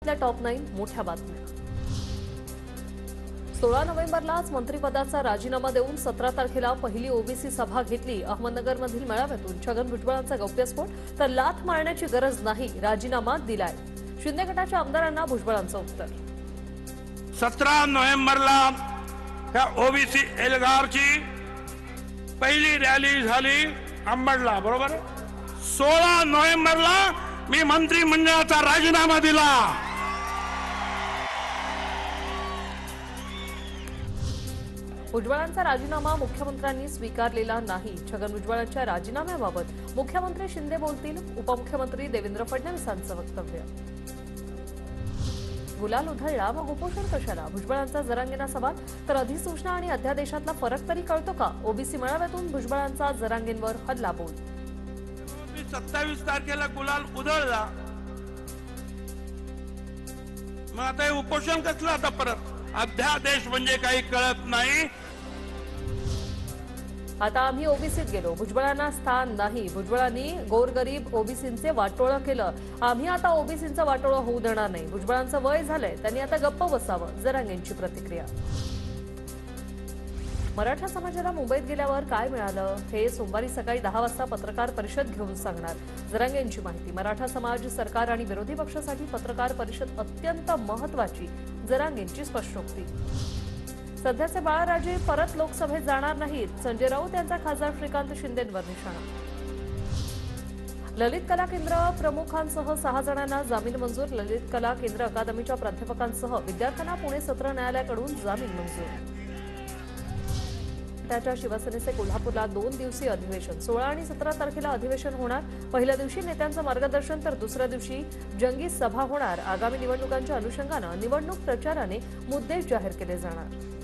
महाराष्ट्रातल्या टॉप 9 मोठ्या बातम्या। 16 नोव्हेंबरलाच मंत्रिपदाचा राजीनामा देऊन 17 तारखेला पहिली ओबीसी सभा घेतली। अहमदनगरमधील मेळाव्यातून छगन भुजबळांचा गौप्यस्फोट, तर लाथ मारण्याची गरज नाही, राजीनामा दिलाय। शिंदे गटाच्या आमदारांना भुजबळांचं उत्तर। 17 नोव्हेंबरला त्या ओबीसी एल्गारची पहिली रॅली झाली अंबडला, बरोबर। 16 नोव्हेंबरला मी मंत्रिमंडळाचा राजीनामा दिला। भुजबळांचा राजीनामा मुख्यमंत्र्यांनी स्वीकारलेला नाही। छगन भुजबळांच्या राजीनाम्याबाबत मुख्यमंत्री शिंदे बोलतील, उपमुख्यमंत्री देवेंद्र फडणवीसांचं वक्तव्य। गुलाल उधळला मग उपोषण कशाला? भुजबळांचा जरांगेंना सवाल, तर अधिसूचना आणि अध्यादेशातला फरक तरी कळतो का? ओबीसी मेळाव्यातून भुजबळांचा जरांगेंवर हल्लाबोल। 27 तारखेला गुलाल उधळला, मग आता हे उपोषण कसलं? आता परत अध्यादेश म्हणजे काही कळत नाही। आता आम्ही ओबीसीत गेलो, भुजबळांना स्थान नाही। भुजबळांनी गोरगरीब ओबीसींचे वाटोळं केलं, आम्ही आता ओबीसींचं वाटोळं होऊ देणार नाही। भुजबळांचं वय झालंय, त्यांनी आता गप्प बसावं, जरांगेंची प्रतिक्रिया। मराठा समाजाला मुंबईत गेल्यावर काय मिळालं हे सोमवारी सकाळी 10 वाजता पत्रकार परिषद घेऊन सांगणार, जरांगेंची माहिती। मराठा समाज, सरकार आणि विरोधी पक्षासाठी पत्रकार परिषद अत्यंत महत्त्वाची, जरांगेंची स्पष्टोक्ती। सध्याचे बाळाराजे परत लोकसभेत जाणार नाहीत, संजय राऊत यांचा खासदार श्रीकांत शिंदेंवर निशाणा। ललित कला केंद्र प्रमुखांसह 6 जणांना जामीन मंजूर। ललित कला केंद्र अकादमीच्या प्राध्यापकांसह विद्यार्थ्यांना पुणे सत्र न्यायालयाकडून जामीन मंजूर। त्याच्या शिवसेनेचे कोल्हापूरला 2 दिवसीय अधिवेशन, 16 आणि 17 तारखेला अधिवेशन होणार। पहिल्या दिवशी नेत्यांचं मार्गदर्शन, तर दुसऱ्या दिवशी जंगी सभा होणार। आगामी निवडणुकांच्या अनुषंगानं निवडणूक प्रचाराने मुद्दे जाहीर केले जाणार।